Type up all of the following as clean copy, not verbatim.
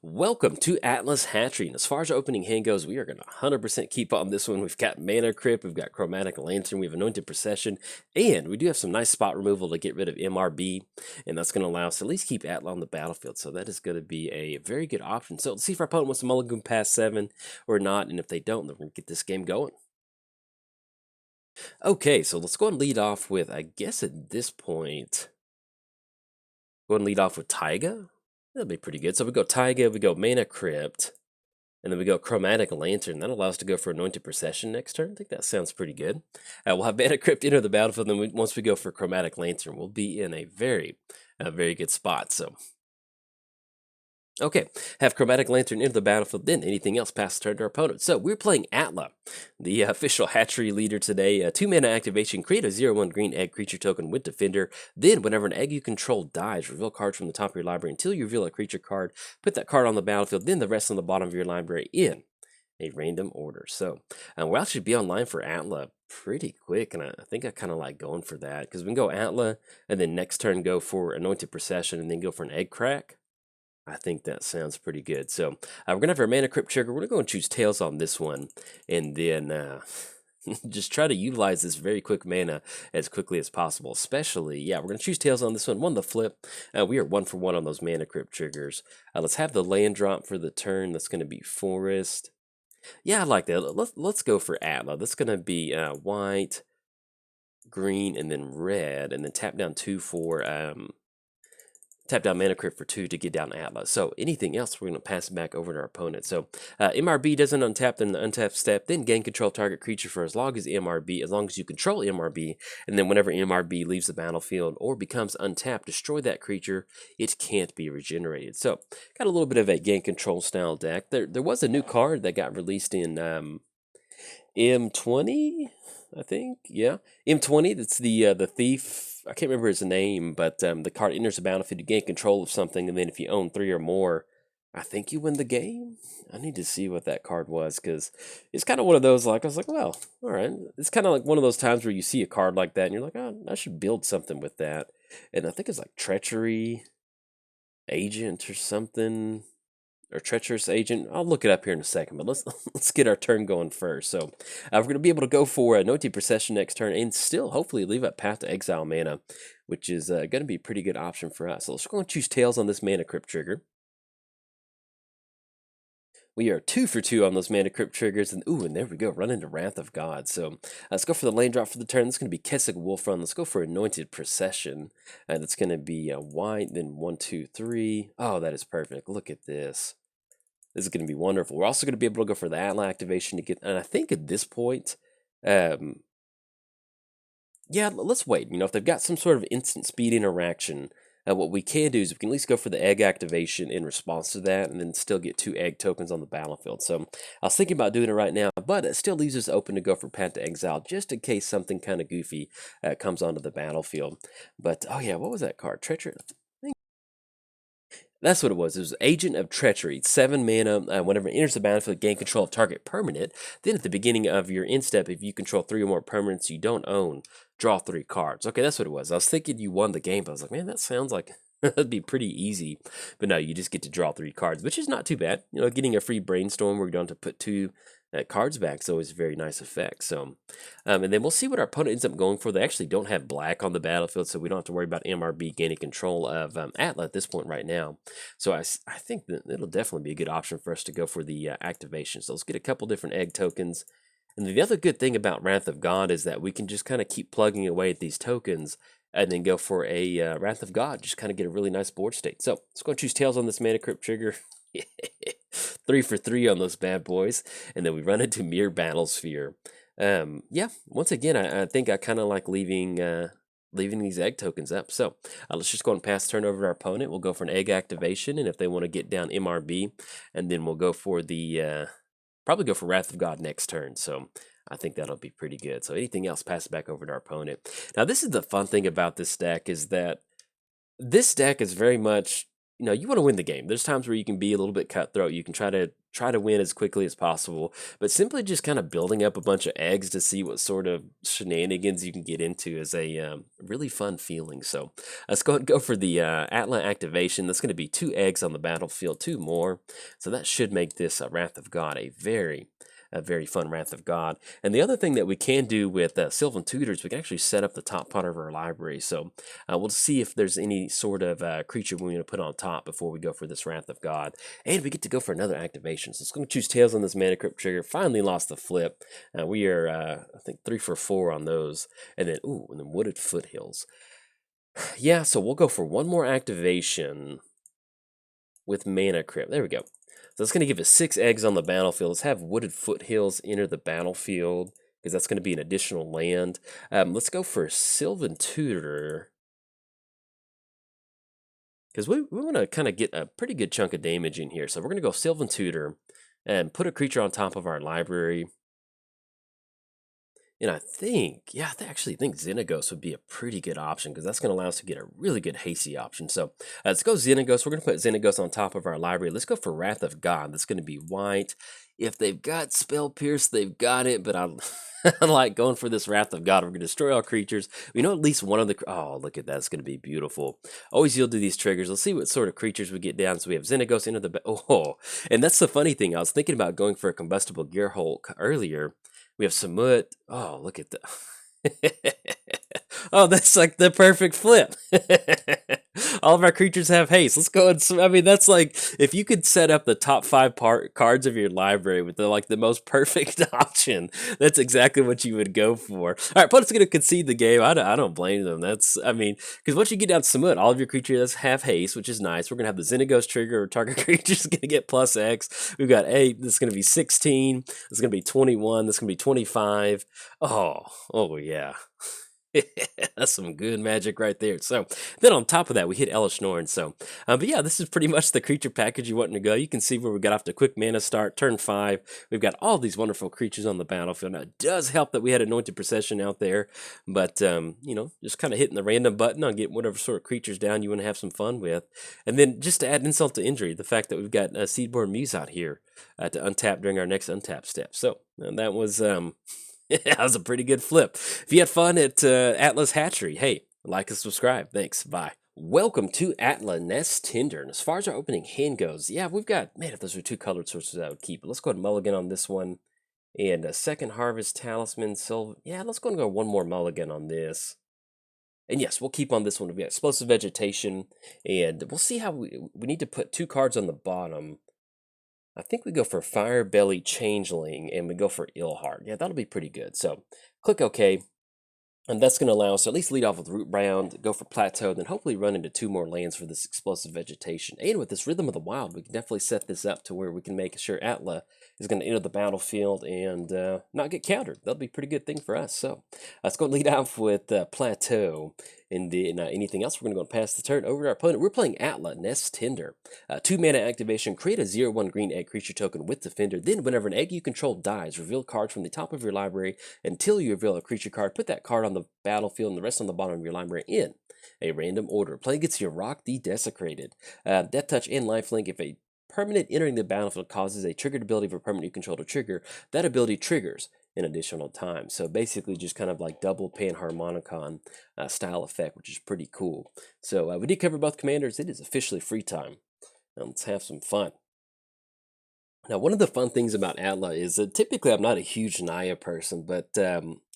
Welcome to Atlas Hatchery. And as far as our opening hand goes, we are going to 100% keep on this one. We've got Mana Crypt, we've got Chromatic Lantern, we have Anointed Procession, and we do have some nice spot removal to get rid of MRB, and that's going to allow us to at least keep Atla on the battlefield. So that is going to be a very good option. So let's see if our opponent wants to mulligan past 7 or not, and if they don't, then we're going to get this game going. Okay, so let's go and lead off with, I guess at this point, go and lead off with Taiga. That'll be pretty good. So we go Taiga, we go Mana Crypt, and then we go Chromatic Lantern. That allows us to go for Anointed Procession next turn. I think that sounds pretty good. We'll have Mana Crypt enter the battlefield, and then once we go for Chromatic Lantern, we'll be in a very good spot. So, okay, have Chromatic Lantern into the battlefield, then anything else pass the turn to our opponent. So we're playing Atla, the official hatchery leader today. 2 mana activation, create a 0/1 green egg creature token with Defender. Then whenever an egg you control dies, reveal cards from the top of your library until you reveal a creature card. Put that card on the battlefield, then the rest on the bottom of your library in a random order. So we'll actually be online for Atla pretty quick, and I think I kind of like going for that, because we can go Atla, and then next turn go for Anointed Procession, and then go for an Egg Crack. I think that sounds pretty good. So we're going to have our Mana Crypt trigger. We're going to go and choose Tails on this one, and then just try to utilize this very quick mana as quickly as possible. Especially, yeah, we're going to choose Tails on this one. One the flip. We are 1 for 1 on those Mana Crypt triggers. Let's have the land drop for the turn. That's going to be Forest. Yeah, I like that. Let's go for Atla. That's going to be white, green, and then red, and then tap down 2 for tap down Mana Crypt for 2 to get down Atla. So anything else, we're going to pass it back over to our opponent. So MRB doesn't untap, then the untap step, then gain control of target creature for as long as MRB, as long as you control MRB, and then whenever MRB leaves the battlefield or becomes untapped, destroy that creature. It can't be regenerated. So got a little bit of a gain control style deck. There was a new card that got released in M20, I think. Yeah, M20. That's the thief. I can't remember his name, but the card enters the battlefield to gain control of something, and then if you own 3 or more, I think you win the game. I need to see what that card was, because it's kind of one of those, like, I was like, well, all right. It's kind of like one of those times where you see a card like that, and you're like, oh, I should build something with that. And I think it's like Treachery Agent or something, or Treacherous Agent. I'll look it up here in a second, but let's get our turn going first. So we're going to be able to go for a Anointed Procession next turn, and still hopefully leave up Path to Exile mana, which is going to be a pretty good option for us. So let's go and choose Tails on this Mana Crypt trigger. We are 2 for 2 on those Mana Crypt triggers, and ooh, and there we go, run into Wrath of God. So let's go for the land drop for the turn. This is going to be Kessig Wolf Run. Let's go for Anointed Procession. That's going to be white, then 1, 2, 3. Oh, that is perfect. Look at this. This is going to be wonderful. We're also going to be able to go for the Atla activation to get, and I think at this point, yeah, let's wait. You know, if they've got some sort of instant speed interaction, what we can do is we can at least go for the egg activation in response to that, and then still get 2 egg tokens on the battlefield. So I was thinking about doing it right now, but it still leaves us open to go for Path to Exile, just in case something kind of goofy comes onto the battlefield. But, oh yeah, what was that card? Treachery? That's what it was. It was Agent of Treachery. 7 mana. Whenever it enters the battlefield, gain control of target permanent. Then at the beginning of your end step, if you control 3 or more permanents you don't own, draw 3 cards. Okay, that's what it was. I was thinking you won the game, but I was like, man, that sounds like that'd be pretty easy. But no, you just get to draw 3 cards, which is not too bad. You know, getting a free brainstorm where you don't have to put 2 cards back is always a very nice effect. So, and then we'll see what our opponent ends up going for. They actually don't have black on the battlefield, so we don't have to worry about MRB gaining control of Atla at this point right now. So I think that it'll definitely be a good option for us to go for the activation. So let's get a couple different egg tokens. And the other good thing about Wrath of God is that we can just kind of keep plugging away at these tokens and then go for a Wrath of God, just kind of get a really nice board state. So let's go and choose Tails on this Mana Crypt trigger. 3 for 3 on those bad boys. And then we run into Mere Battlesphere. Yeah, once again, I think I kind of like leaving these egg tokens up. So let's just go and pass turn over to our opponent. We'll go for an egg activation, and if they want to get down MRB, and then we'll go for the probably go for Wrath of God next turn. So I think that'll be pretty good. So anything else, pass it back over to our opponent. Now this is the fun thing about this deck, is that this deck is very much, you know, you want to win the game. There's times where you can be a little bit cutthroat. You can try to try to win as quickly as possible, but simply just kind of building up a bunch of eggs to see what sort of shenanigans you can get into is a really fun feeling. So let's go ahead and go for the Atla activation. That's going to be 2 eggs on the battlefield, 2 more. So that should make this Wrath of God a very fun Wrath of God. And the other thing that we can do with Sylvan Tutors, we can actually set up the top part of our library. So we'll see if there's any sort of creature we want to put on top before we go for this Wrath of God. And we get to go for another activation. So it's going to choose Tails on this Mana Crypt trigger. Finally lost the flip. We are, I think, 3 for 4 on those. And then, and then Wooded Foothills. Yeah, so we'll go for one more activation with Mana Crypt. There we go. So that's going to give us 6 eggs on the battlefield. Let's have Wooded Foothills enter the battlefield, because that's going to be an additional land. Let's go for Sylvan Tutor, because we want to kind of get a pretty good chunk of damage in here. So we're going to go Sylvan Tutor and put a creature on top of our library. And I think, yeah, I actually think Xenagos would be a pretty good option, because that's going to allow us to get a really good hasty option. So let's go Xenagos. We're going to put Xenagos on top of our library. Let's go for Wrath of God. That's going to be white. If they've got Spell Pierce, they've got it, but I like going for this Wrath of God. We're going to destroy all creatures. We know at least one of the... Oh, look at that. It's going to be beautiful. Always yield to these triggers. Let's see what sort of creatures we get down. So we have Xenagos into the... Oh, and that's the funny thing. I was thinking about going for a Combustible Gearhulk earlier. We have Samut. Oh, look at that. Oh, that's like the perfect flip. All of our creatures have haste. Let's go and... I mean, that's like, if you could set up the top 5 cards of your library with the most perfect option, that's exactly what you would go for. All right, opponent's going to concede the game. I don't blame them. I mean, because once you get down to Samut, all of your creatures have haste, which is nice. We're going to have the Xenagos trigger, or target creature is going to get plus X. We've got 8. This is going to be 16. This is going to be 21. This is going to be 25. Oh yeah. That's some good magic right there. So then on top of that, we hit Elish Norn. So, but yeah, this is pretty much the creature package you want to go. You can see where we got off to quick mana start, turn 5. We've got all these wonderful creatures on the battlefield. Now, it does help that we had Anointed Procession out there, but, you know, just kind of hitting the random button on getting whatever sort of creatures down you want to have some fun with. And then just to add insult to injury, the fact that we've got Seedborn Muse out here to untap during our next untap step. So that was... that was a pretty good flip. If you had fun at Atla's Hatchery, hey, like and subscribe. Thanks. Bye. Welcome to Atla Nest Tinder. And as far as our opening hand goes, yeah, we've got, man, if those were 2 colored sources, I would keep. But let's go ahead and mulligan on this one. And a Second Harvest Talisman, Silver. Yeah, let's go and go one more mulligan on this. And yes, we'll keep on this one. We got Explosive Vegetation. And we'll see how we need to put 2 cards on the bottom. I think we go for Firebelly Changeling, and we go for Illheart. Yeah, that'll be pretty good. So click OK, and that's going to allow us to at least lead off with Root Bound, go for Plateau, then hopefully run into 2 more lands for this Explosive Vegetation. And with this Rhythm of the Wild, we can definitely set this up to where we can make sure Atla is going to enter the battlefield and not get countered. That'll be a pretty good thing for us. So let's go lead off with Plateau. And then anything else, we're going to go and pass the turn over to our opponent. We're playing Atla Nest Tinder. 2 mana activation, create a 0/1 green egg creature token with Defender. Then whenever an egg you control dies, reveal cards from the top of your library until you reveal a creature card. Put that card on the battlefield and the rest on the bottom of your library in a random order. Playing against Yarok the Desecrated. Death Touch and Lifelink. If a permanent entering the battlefield causes a triggered ability for a permanent you control to trigger, that ability triggers an additional time. So basically just kind of like double Panharmonicon style effect, which is pretty cool. So we did cover both commanders. It is officially free time. Now let's have some fun. Now, one of the fun things about Atla is that typically I'm not a huge Naya person, but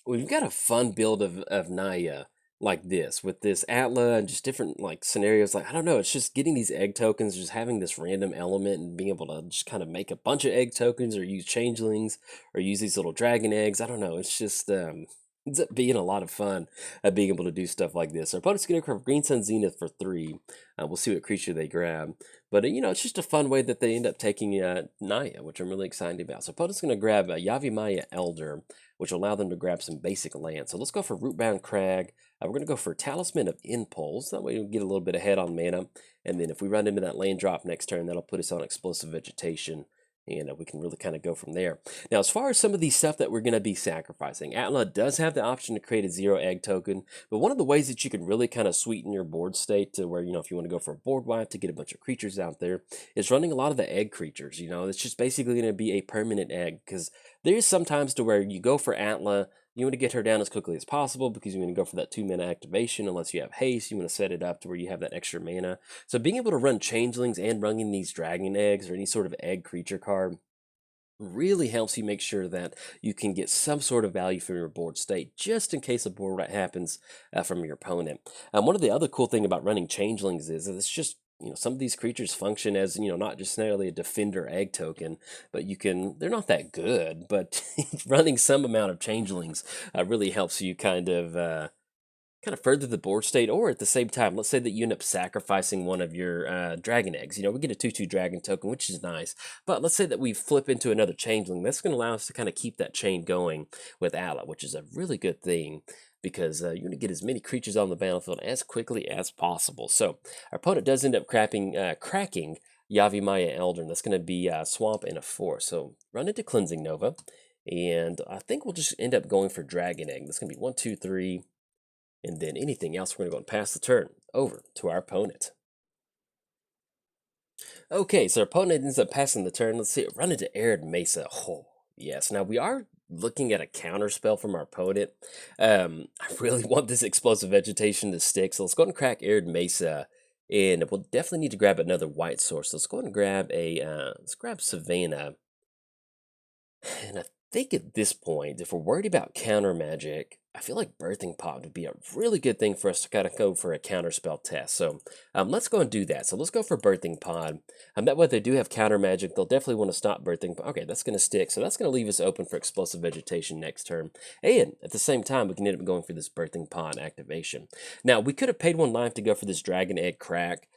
we've got a fun build of Naya like this, with this Atla and just different like scenarios. Like, I don't know, it's just getting these egg tokens, just having this random element and being able to just kind of make a bunch of egg tokens or use changelings or use these little dragon eggs. I don't know, it's just ends up being a lot of fun being able to do stuff like this. Our opponent's going to grab Green Sun Zenith for 3. We'll see what creature they grab. But, you know, it's just a fun way that they end up taking Naya, which I'm really excited about. So opponent's going to grab Yavimaya Elder, which will allow them to grab some basic land. So let's go for Rootbound Crag. We're going to go for Talisman of Impulse. That way we'll get a little bit ahead on mana. And then if we run into that land drop next turn, that'll put us on Explosive Vegetation. And we can really kind of go from there. Now, as far as some of these stuff that we're going to be sacrificing, Atla does have the option to create a 0 egg token, but one of the ways that you can really kind of sweeten your board state to where, if you want to go for a board wipe to get a bunch of creatures out there, is running a lot of the egg creatures. It's just basically going to be a permanent egg, because there is sometimes to where you go for Atla, you want to get her down as quickly as possible because you want to go for that 2-mana activation. Unless you have haste, you want to set it up to where you have that extra mana. So being able to run changelings and running these dragon eggs or any sort of egg creature card really helps you make sure that you can get some sort of value from your board state, just in case a board wipe happens from your opponent. One of the other cool thing about running changelings is that it's just, some of these creatures function as, not just necessarily a defender egg token, but they're not that good, but running some amount of changelings really helps you kind of further the board state, or at the same time, let's say that you end up sacrificing one of your dragon eggs. We get a 2/2 dragon token, which is nice, but let's say that we flip into another changeling. That's going to allow us to kind of keep that chain going with Atla, which is a really good thing, because you're going to get as many creatures on the battlefield as quickly as possible. So our opponent does end up cracking Yavimaya Elder, and that's going to be a swamp and a forest. So run into Cleansing Nova, and I think we'll just end up going for Dragon Egg. That's going to be 1, 2, 3, and then anything else, we're going to go and pass the turn over to our opponent. Okay, so our opponent ends up passing the turn. Let's see, run into Arid Mesa. Oh, yes. Now we are looking at a counter spell from our opponent. I really want this Explosive Vegetation to stick, so let's go ahead and crack Arid Mesa. And we'll definitely need to grab another white source. Let's go ahead and grab let's grab Savannah. And I think at this point, if we're worried about counter magic, I feel like Birthing Pod would be a really good thing for us to kind of go for a counter spell test. So let's go and do that. So let's go for Birthing Pod. That way, if they do have counter magic, they'll definitely want to stop Birthing Pod. Okay, that's going to stick. So that's going to leave us open for Explosive Vegetation next turn. And at the same time, we can end up going for this Birthing Pod activation. Now, we could have paid 1 life to go for this Dragon Egg crack.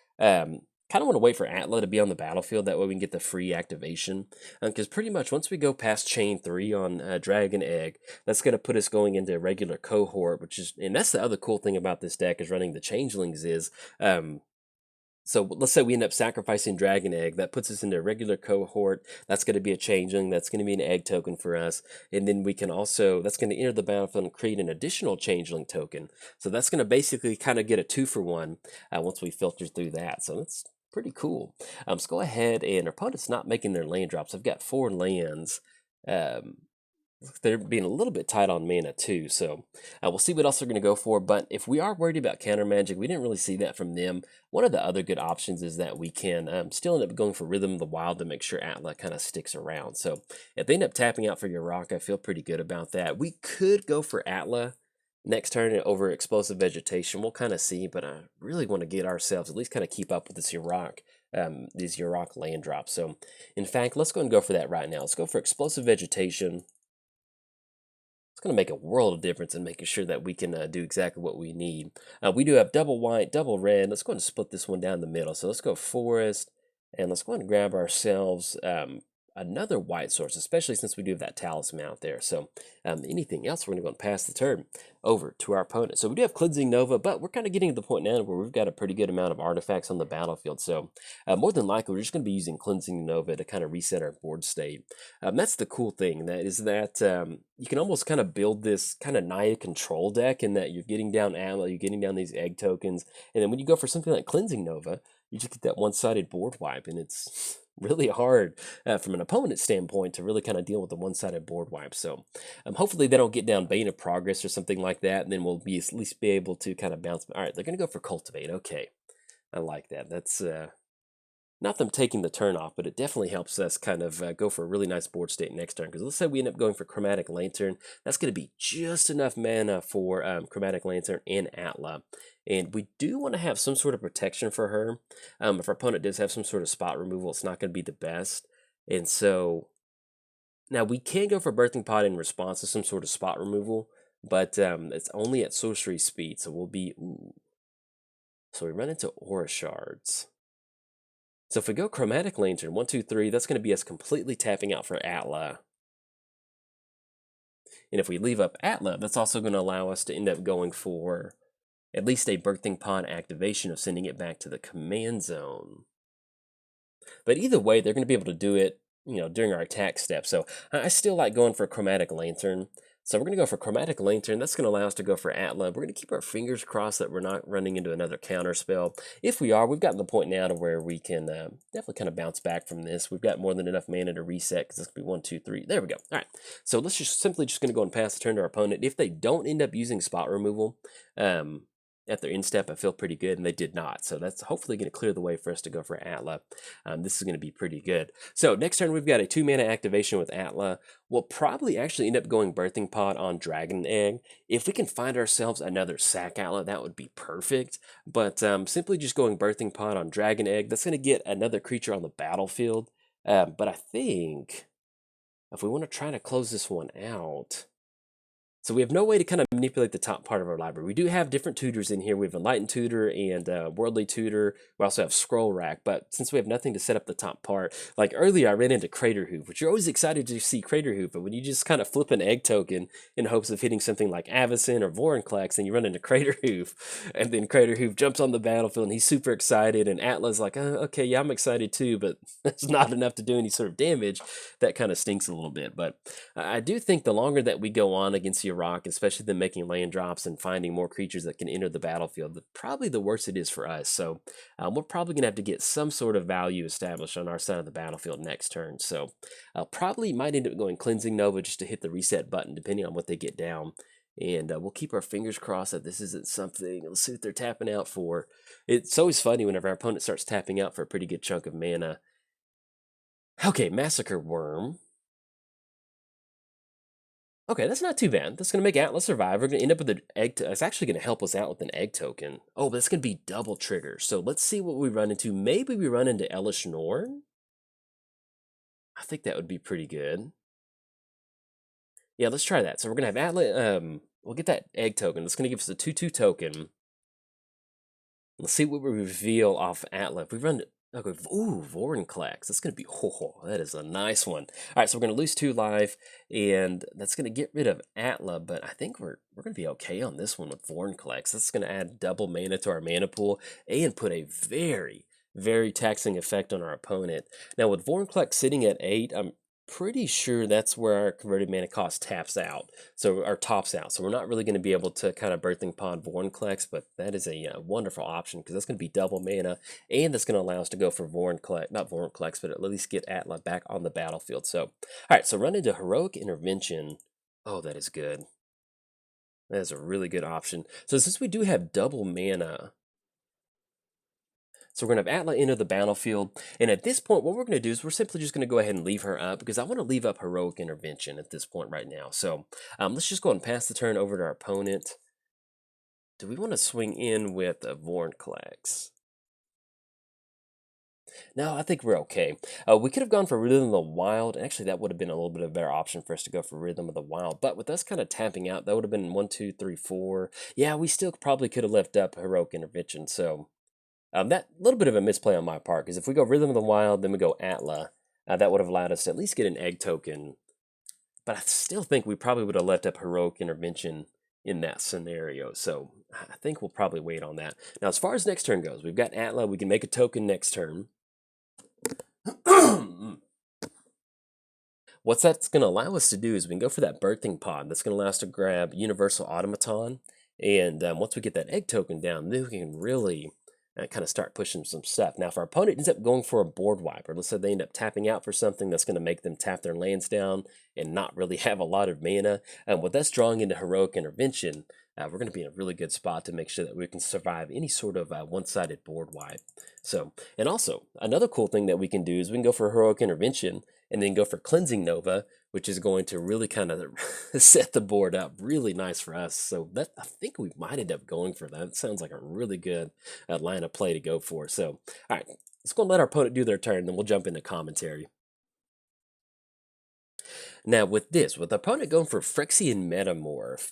Kind of want to wait for Atla to be on the battlefield. That way we can get the free activation. Because pretty much once we go past chain 3 on Dragon Egg, that's going to put us going into a regular cohort, and that's the other cool thing about this deck is running the changelings is, so let's say we end up sacrificing Dragon Egg. That puts us into a regular cohort. That's going to be a changeling. That's going to be an egg token for us. And then we can also, that's going to enter the battlefield and create an additional changeling token. So that's going to basically kind of get a 2-for-1 once we filter through that. So that's pretty cool. Let's go ahead, and our opponent's not making their land drops. I've got 4 lands. They're being a little bit tight on mana too, so we'll see what else they're going to go for. But if we are worried about counter magic, we didn't really see that from them. One of the other good options is that we can still end up going for Rhythm of the Wild to make sure Atla kind of sticks around. So if they end up tapping out for Yarok, I feel pretty good about that. We could go for Atla next turn over Explosive Vegetation. We'll kind of see, but I really want to get ourselves at least kind of keep up with this Yarok. These Yarok land drops. So in fact, let's go and go for that right now. Let's go for Explosive Vegetation. It's going to make a world of difference in making sure that we can do exactly what we need. We do have double white, double red. Let's go ahead and split this one down the middle. So let's go forest, and let's go ahead and grab ourselves another white source, especially since we do have that talisman out there. So anything else, we're going to go and pass the turn over to our opponent. So we do have Cleansing Nova, but we're kind of getting to the point now where we've got a pretty good amount of artifacts on the battlefield. So more than likely, we're just going to be using Cleansing Nova to kind of reset our board state. That's the cool thing, that you can almost kind of build this kind of Naya control deck in that you're getting down ammo, you're getting down these egg tokens, and then when you go for something like Cleansing Nova, you just get that one-sided board wipe, and it's really hard from an opponent's standpoint to really kind of deal with the one-sided board wipe. So hopefully they don't get down Bane of Progress or something like that, and then we'll at least be able to kind of bounce. All right, they're going to go for Cultivate. Okay, I like that. That's not them taking the turn off, but it definitely helps us kind of go for a really nice board state next turn. Because let's say we end up going for Chromatic Lantern. That's going to be just enough mana for Chromatic Lantern and Atla. And we do want to have some sort of protection for her. If our opponent does have some sort of spot removal, it's not going to be the best. And so now we can go for Birthing Pod in response to some sort of spot removal, but it's only at sorcery speed. So we'll be, ooh. So we run into Aura Shards. So if we go Chromatic Lantern, 1, 2, 3, that's going to be us completely tapping out for Atla. And if we leave up Atla, that's also going to allow us to end up going for at least a Birthing Pod activation of sending it back to the command zone. But either way, they're going to be able to do it during our attack step. So I still like going for Chromatic Lantern. So we're going to go for Chromatic Lantern. That's going to allow us to go for Atla. We're going to keep our fingers crossed that we're not running into another counter spell. If we are, we've gotten to the point now to where we can definitely kind of bounce back from this. We've got more than enough mana to reset because this could be 1, 2, 3. There we go. All right. So let's just simply just going to go and pass the turn to our opponent. If they don't end up using spot removal, at their instep, I feel pretty good, and they did not. So that's hopefully going to clear the way for us to go for Atla. This is going to be pretty good. So next turn, we've got a 2-mana activation with Atla. We'll probably actually end up going Birthing Pod on Dragon Egg. If we can find ourselves another sack Atla, that would be perfect. But simply just going Birthing Pod on Dragon Egg, that's going to get another creature on the battlefield. But I think if we want to try to close this one out... So we have no way to kind of manipulate the top part of our library. We do have different tutors in here. We have Enlightened Tutor and Worldly Tutor. We also have Scroll Rack, but since we have nothing to set up the top part, like earlier I ran into Crater Hoof, which you're always excited to see Crater Hoof, but when you just kind of flip an egg token in hopes of hitting something like Avacyn or Vorinclex, and you run into Crater Hoof, and then Crater Hoof jumps on the battlefield and he's super excited, and Atla's like, okay, yeah, I'm excited too, but that's not enough to do any sort of damage. That kind of stinks a little bit, but I do think the longer that we go on against Yarok, especially them making land drops and finding more creatures that can enter the battlefield, probably the worse it is for us. So we're probably going to have to get some sort of value established on our side of the battlefield next turn. So probably might end up going Cleansing Nova just to hit the reset button, depending on what they get down. And we'll keep our fingers crossed that this isn't something. Let's see what they're tapping out for. It's always funny whenever our opponent starts tapping out for a pretty good chunk of mana. Okay, Massacre Worm. Okay, that's not too bad. That's going to make Atla survive. We're going to end up with an egg. It's actually going to help us out with an egg token. Oh, but it's going to be double trigger. So let's see what we run into. Maybe we run into Elish Norn. I think that would be pretty good. Yeah, let's try that. So we're going to have Atla. We'll get that egg token. That's going to give us a 2/2 token. Let's see what we reveal off Atla. If we run... Okay, ooh, Vorinclex. That's going to be... Oh, that is a nice one. All right, so we're going to lose 2 life, and that's going to get rid of Atla, but I think we're going to be okay on this one with Vorinclex. That's going to add double mana to our mana pool and put a very, very taxing effect on our opponent. Now, with Vorinclex sitting at 8, I'm pretty sure that's where our converted mana cost taps out, or tops out. So we're not really going to be able to kind of Birthing Pod Vorinclex, but that is a wonderful option because that's going to be double mana, and that's going to allow us to go for Vorinclex, not Vorinclex, but at least get Atla back on the battlefield. So, all right, so run into Heroic Intervention. Oh, that is good. That is a really good option. So since we do have double mana, so we're going to have Atla enter the battlefield, and at this point, what we're going to do is we're simply just going to go ahead and leave her up, because I want to leave up Heroic Intervention at this point right now. So let's just go ahead and pass the turn over to our opponent. Do we want to swing in with a Vorinclex? No, I think we're okay. We could have gone for Rhythm of the Wild. Actually, that would have been a little bit of a better option for us to go for Rhythm of the Wild. But with us kind of tapping out, that would have been 1, 2, 3, 4. Yeah, we still probably could have left up Heroic Intervention. So that little bit of a misplay on my part, because if we go Rhythm of the Wild, then we go Atla, that would have allowed us to at least get an egg token. But I still think we probably would have left up Heroic Intervention in that scenario. So I think we'll probably wait on that. Now, as far as next turn goes, we've got Atla. We can make a token next turn. What that's going to allow us to do is we can go for that Birthing Pod. That's going to allow us to grab Universal Automaton. And once we get that egg token down, then we can really kind of start pushing some stuff. Now, if our opponent ends up going for a board wipe, or let's say they end up tapping out for something that's going to make them tap their lands down and not really have a lot of mana, with us drawing into Heroic Intervention, we're going to be in a really good spot to make sure that we can survive any sort of one-sided board wipe. So, and also, another cool thing that we can do is we can go for Heroic Intervention and then go for Cleansing Nova, which is going to really kind of set the board up really nice for us. So that, I think we might end up going for that. It sounds like a really good line of play to go for. So, all right, let's go and let our opponent do their turn, then we'll jump into commentary. Now, with the opponent going for Phyrexian Metamorph,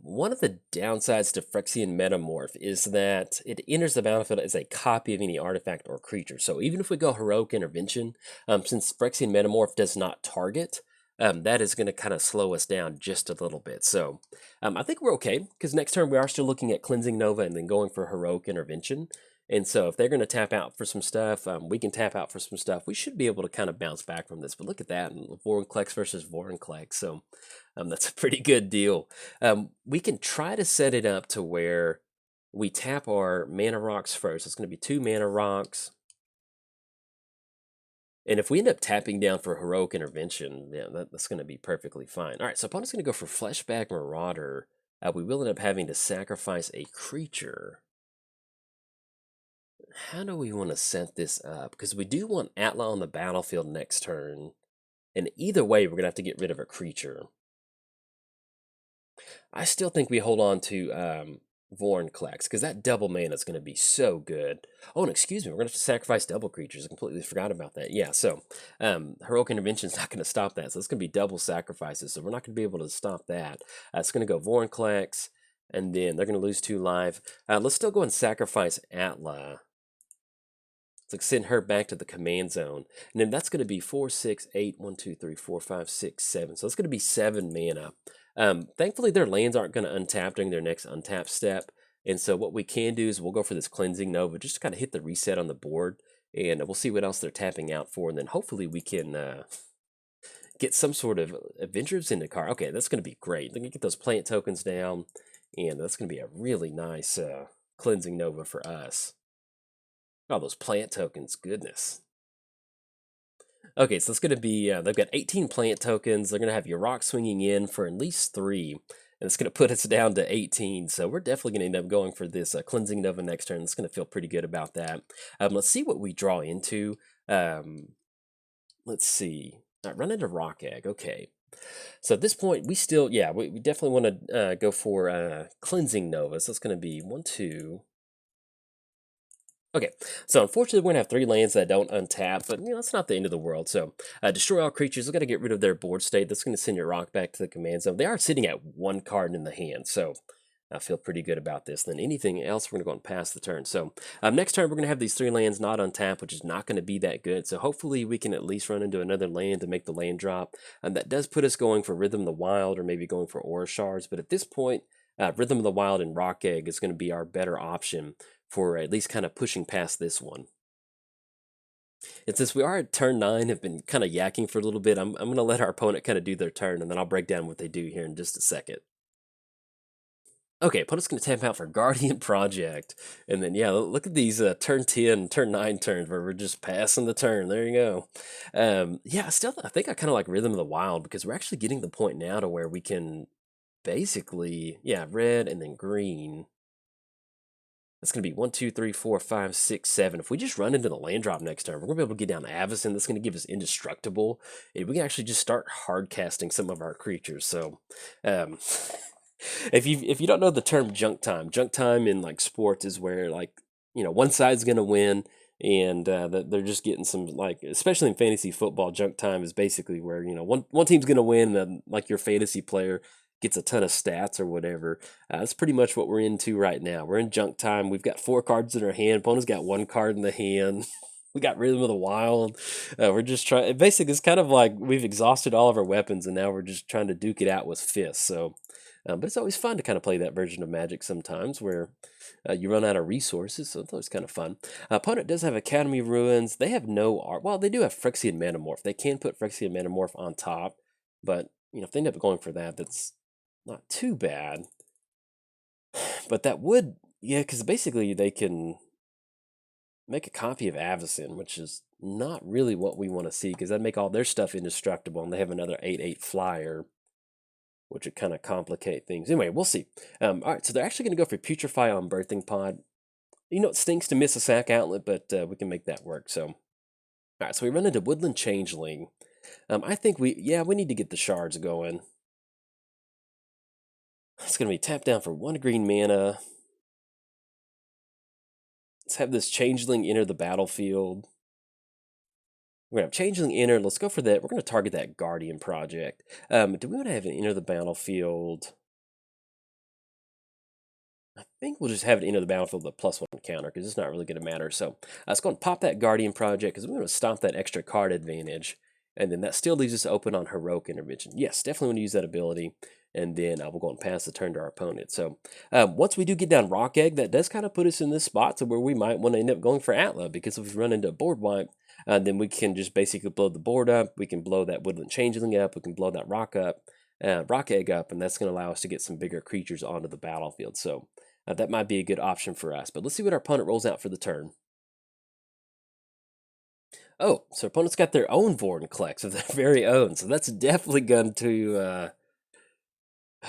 one of the downsides to Phyrexian Metamorph is that it enters the battlefield as a copy of any artifact or creature. So even if we go Heroic Intervention, since Phyrexian Metamorph does not target, that is going to kind of slow us down just a little bit. So I think we're okay, because next turn we are still looking at Cleansing Nova and then going for Heroic Intervention. And so if they're going to tap out for some stuff, we can tap out for some stuff. We should be able to kind of bounce back from this. But look at that, Vorinclex versus Vorinclex. So that's a pretty good deal. We can try to set it up to where we tap our mana rocks first. It's going to be 2 mana rocks. And if we end up tapping down for Heroic Intervention, yeah, that's going to be perfectly fine. All right, so opponent's going to go for Fleshback Marauder. We will end up having to sacrifice a creature. How do we want to set this up? Because we do want Atla on the battlefield next turn. And either way, we're going to have to get rid of a creature. I still think we hold on to Vorinclex, because that double mana is going to be so good. Oh, and excuse me, we're going to have to sacrifice double creatures. I completely forgot about that. Yeah, so Heroic Intervention is not going to stop that. So it's going to be double sacrifices. So we're not going to be able to stop that. It's going to go Vorinclex, and then they're going to lose 2 life. Let's still go and sacrifice Atla. It's like send her back to the command zone. And then that's going to be 4, 6, 8, 1, 2, 3, 4, 5, 6, 7. So it's going to be 7 mana. Thankfully, their lands aren't going to untap during their next untap step. And so what we can do is we'll go for this Cleansing Nova, just to kind of hit the reset on the board. And we'll see what else they're tapping out for. And then hopefully we can get some sort of Adventures in the car. Okay, that's going to be great. They're going to get those plant tokens down. And that's going to be a really nice Cleansing Nova for us. Oh, those plant tokens, goodness. Okay, so it's going to be, they've got 18 plant tokens. They're going to have Yarok swinging in for at least 3. And it's going to put us down to 18. So we're definitely going to end up going for this Cleansing Nova next turn. It's going to feel pretty good about that. Let's see what we draw into. Let's see. Run into Rock Egg. Okay. So at this point, we still, yeah, we definitely want to go for Cleansing Nova. So it's going to be 1, 2... Okay, so unfortunately we're going to have 3 lands that don't untap, but that's not the end of the world. So destroy all creatures. We've got to get rid of their board state. That's going to send your rock back to the command zone. They are sitting at 1 card in the hand, so I feel pretty good about this. Then anything else, we're going to go and pass the turn. So next turn we're going to have these 3 lands not untapped, which is not going to be that good. So hopefully we can at least run into another land to make the land drop. And that does put us going for Rhythm of the Wild or maybe going for Aura Shards. But at this point, Rhythm of the Wild and Rock Egg is going to be our better option for at least kind of pushing past this one. And since we are at turn 9, have been kind of yakking for a little bit, I'm going to let our opponent kind of do their turn, and then I'll break down what they do here in just a second. Okay, opponent's going to tap out for Guardian Project. And then, yeah, look at these turn 10, turn 9 turns where we're just passing the turn. There you go. Yeah, I think I kind of like Rhythm of the Wild because we're actually getting to the point now to where we can basically, yeah, red and then green. That's going to be 1, 2, 3, 4, 5, 6, 7. If we just run into the land drop next turn, we're going to be able to get down to Avacyn. That's going to give us Indestructible. And we can actually just start hard casting some of our creatures. So, if you don't know the term junk time in like sports is where like one side's going to win and they're just getting some like especially in fantasy football, junk time is basically where one team's going to win and then like your fantasy player gets a ton of stats or whatever. That's pretty much what we're into right now. We're in junk time. We've got 4 cards in our hand. Opponent's got 1 card in the hand. We got Rhythm of the Wild. We're just trying. Basically, it's kind of like we've exhausted all of our weapons, and now we're just trying to duke it out with fists. So, but it's always fun to kind of play that version of Magic sometimes, where you run out of resources. So it's always kind of fun. Opponent does have Academy Ruins. They have no art. Well, they do have Phyrexian Manamorph. They can put Phyrexian Manamorph on top, but if they end up going for that, that's not too bad. But that would, yeah, because basically they can make a copy of Avacyn, which is not really what we want to see, because that'd make all their stuff indestructible, and they have another 8/8 flyer, which would kind of complicate things. Anyway, we'll see. All right, so they're actually going to go for Putrefy on Birthing Pod. It stinks to miss a sack outlet, but we can make that work. So, all right, so we run into Woodland Changeling. I think we need to get the shards going. It's going to be tapped down for 1 green mana. Let's have this Changeling enter the battlefield. We're going to have Changeling enter. Let's go for that. We're going to target that Guardian Project. Do we want to have it enter the battlefield? I think we'll just have it enter the battlefield with a +1 counter because it's not really going to matter. So let's go and pop that Guardian Project because we're going to stop that extra card advantage. And then that still leaves us open on Heroic Intervention. Yes, definitely want to use that ability. and then we'll go and pass the turn to our opponent. So once we do get down Rock Egg, that does kind of put us in this spot to where we might want to end up going for Atla, because if we run into a board wipe, then we can just basically blow the board up. We can blow that Woodland Changeling up. We can blow that Rock Egg up, and that's going to allow us to get some bigger creatures onto the battlefield. So that might be a good option for us. But let's see what our opponent rolls out for the turn. Oh, so opponent's got their own Vorinclex of their very own. So that's definitely going to...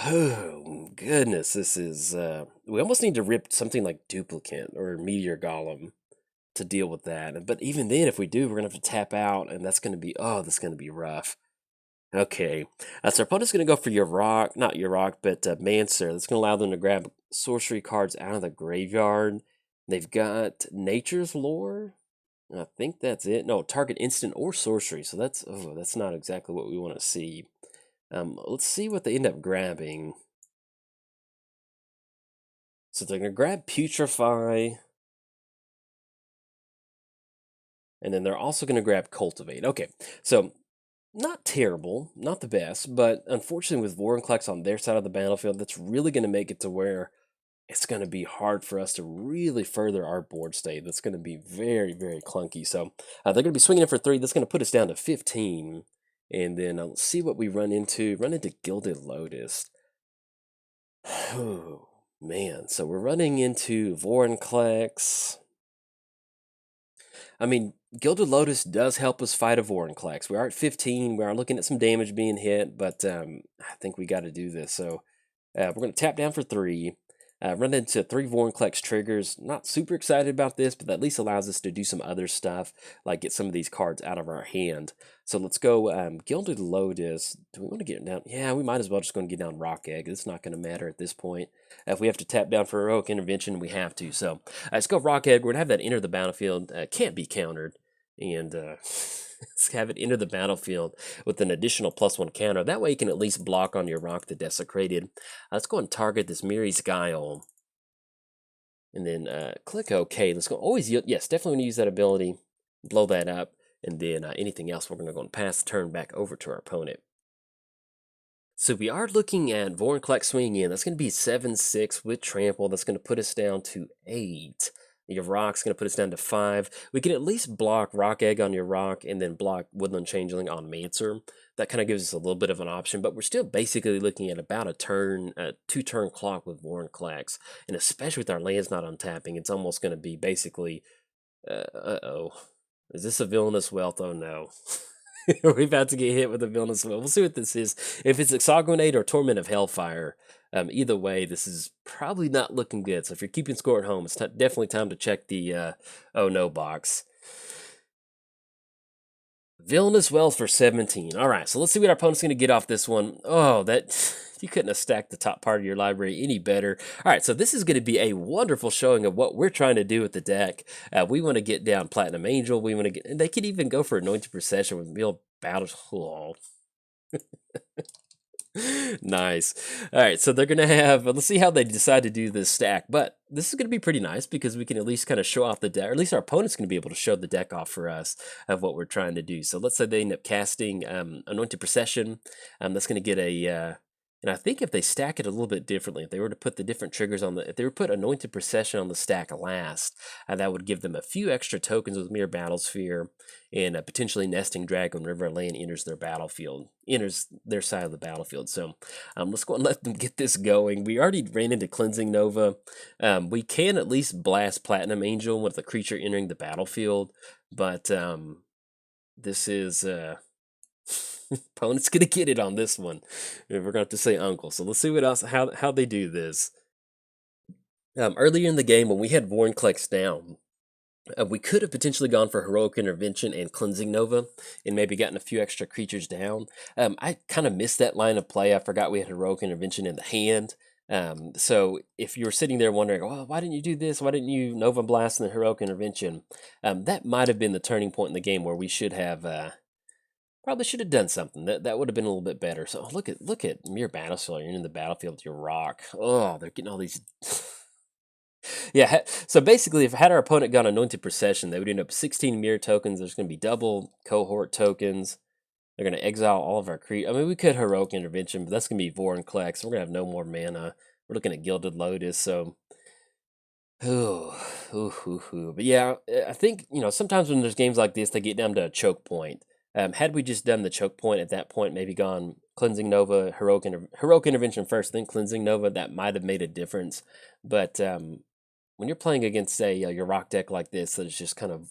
oh, goodness. This is... we almost need to rip something like Duplicate or Meteor Golem to deal with that. But even then, if we do, we're going to have to tap out, and that's going to be... oh, that's going to be rough. Okay, so our opponent's going to go for Yarok, not Yarok, but Mancer. That's going to allow them to grab sorcery cards out of the graveyard. They've got Nature's Lore. I think that's it. No, target instant or sorcery. So that's not exactly what we want to see. Let's see what they end up grabbing. So they're going to grab Putrefy. And then they're also going to grab Cultivate. Okay, so... not terrible, not the best, but unfortunately with Vorinclex on their side of the battlefield, that's really going to make it to where it's going to be hard for us to really further our board state. That's going to be very, very clunky. So they're going to be swinging in for 3. That's going to put us down to 15. And then let's see what we run into. Run into Gilded Lotus. Oh, man. So we're running into Vorinclex. I mean, Gilded Lotus does help us fight a Vorinclex. We are at 15. We are looking at some damage being hit, but I think we got to do this. So we're going to tap down for 3. Run into 3 Vorinclex triggers. Not super excited about this, but that at least allows us to do some other stuff, like get some of these cards out of our hand. So let's go Gilded Lotus. Do we want to get it down? Yeah, we might as well just go and get down Rock Egg. It's not going to matter at this point. If we have to tap down for Heroic Intervention, we have to. So let's go Rock Egg. We're going to have that enter the battlefield. Can't be countered. And let's have it enter the battlefield with an additional +1 counter. That way you can at least block on your Rock the Desecrated. Let's go and target this Miri's Guile. And then click OK. Let's go. Always, yes, definitely want to use that ability. Blow that up. And then anything else, we're going to go and pass the turn back over to our opponent. So we are looking at Vorinclex swinging in. That's going to be 7-6 with Trample. That's going to put us down to 8. Your Rock's going to put us down to 5. We can at least block Rock Egg on your Rock and then block Woodland Changeling on Mancer. That kind of gives us a little bit of an option, but we're still basically looking at about a 2-turn clock with Vorinclex. And especially with our lands not untapping, it's almost going to be basically, uh-oh. Is this a Villainous Wealth? Oh no. We're about to get hit with a Villainous Wealth. We'll see what this is. If it's Exsanguinate or Torment of Hellfire, either way, this is probably not looking good. So if you're keeping score at home, it's definitely time to check the oh no box. Villainous Wealth for 17. All right, so let's see what our opponent's going to get off this one. Oh, that you couldn't have stacked the top part of your library any better. All right, so this is going to be a wonderful showing of what we're trying to do with the deck. We want to get down Platinum Angel. We want to get, and they could even go for Anointed Procession with Mill Battles. Oh. Nice. All right, so they're gonna have. Let's see how they decide to do this stack. But this is gonna be pretty nice because we can at least kind of show off the deck, or at least our opponent's gonna be able to show the deck off for us of what we're trying to do. So let's say they end up casting Anointed Procession. That's gonna get a. And I think if they stack it a little bit differently, if they were to put the different triggers on the, if they were to put Anointed Procession on the stack last, that would give them a few extra tokens with Mirror Battlesphere and potentially Nesting Dragon whenever a land enters their battlefield, enters their side of the battlefield. So let's go and let them get this going. We already ran into Cleansing Nova. We can at least blast Platinum Angel with a creature entering the battlefield, but this is... opponent's gonna get it on this one. We're gonna have to say uncle. So let's see what else how they do this. Earlier in the game when we had Vorinclex down, we could have potentially gone for Heroic Intervention and Cleansing Nova and maybe gotten a few extra creatures down. I kind of missed that line of play. I forgot we had Heroic Intervention in the hand. So if you were sitting there wondering, well, why didn't you do this? Why didn't you Nova Blast and the Heroic Intervention? That might have been the turning point in the game where we should have probably should have done something. That would have been a little bit better. So look at Mirror Battlefield. You're in the battlefield with your Rock. Oh, they're getting all these. Yeah. So basically, if had our opponent gone Anointed Procession, they would end up 16 mirror tokens. There's going to be double cohort tokens. They're going to exile all of our I mean, we could Heroic Intervention, but that's going to be Vorinclex. We're going to have no more mana. We're looking at Gilded Lotus, so... But yeah, I think, sometimes when there's games like this, they get down to a choke point. Had we just done the choke point at that point, maybe gone Cleansing Nova, Heroic Intervention first, then Cleansing Nova, that might have made a difference. But when you're playing against, say, your rock deck like this, that's just kind of,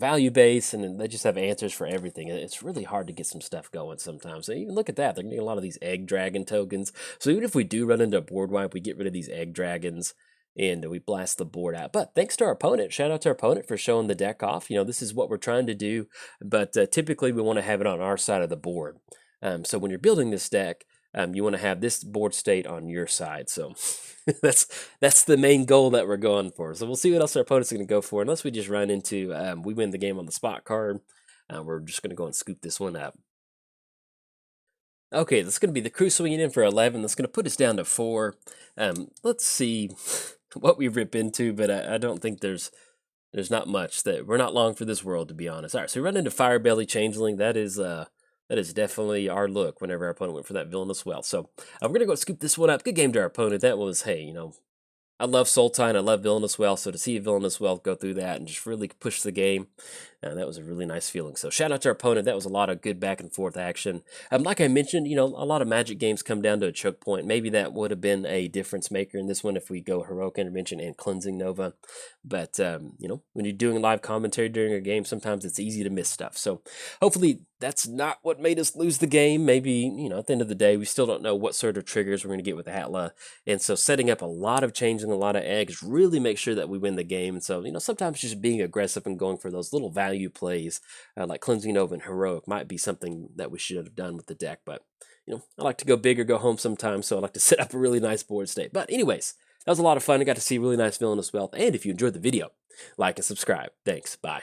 value based, and they just have answers for everything. It's really hard to get some stuff going sometimes. So even look at that. They're getting a lot of these Egg Dragon tokens. So even if we do run into a board wipe, we get rid of these Egg Dragons and we blast the board out. But thanks to our opponent. Shout out to our opponent for showing the deck off. This is what we're trying to do, but typically we want to have it on our side of the board. So when you're building this deck, you want to have this board state on your side. So that's the main goal that we're going for. So we'll see what else our opponent's going to go for. Unless we just run into, we win the game on the spot card, we're just going to go and scoop this one up. Okay, that's going to be the crew swinging in for 11. That's going to put us down to 4. Let's see what we rip into, but I don't think there's not much. That we're not long for this world, to be honest. All right, so we run into Firebelly Changeling. That is definitely our look whenever our opponent went for that Villainous Wealth. So we're going to go scoop this one up. Good game to our opponent. That was, hey, I love Sultine, I love Villainous Wealth, so to see Villainous Wealth go through that and just really push the game, that was a really nice feeling. So shout out to our opponent. That was a lot of good back and forth action. Like I mentioned, a lot of Magic games come down to a choke point. Maybe that would have been a difference maker in this one if we go Heroic Intervention and Cleansing Nova. But, when you're doing live commentary during a game, sometimes it's easy to miss stuff. So hopefully that's not what made us lose the game. Maybe, at the end of the day, we still don't know what sort of triggers we're going to get with Atla. And so setting up a lot of changes and a lot of eggs really make sure that we win the game. And so, sometimes just being aggressive and going for those little value plays like Cleansing Nova and Heroic might be something that we should have done with the deck. But, I like to go big or go home sometimes. So I like to set up a really nice board state. But anyways, that was a lot of fun. I got to see really nice Villainous Wealth. And if you enjoyed the video, like and subscribe. Thanks. Bye.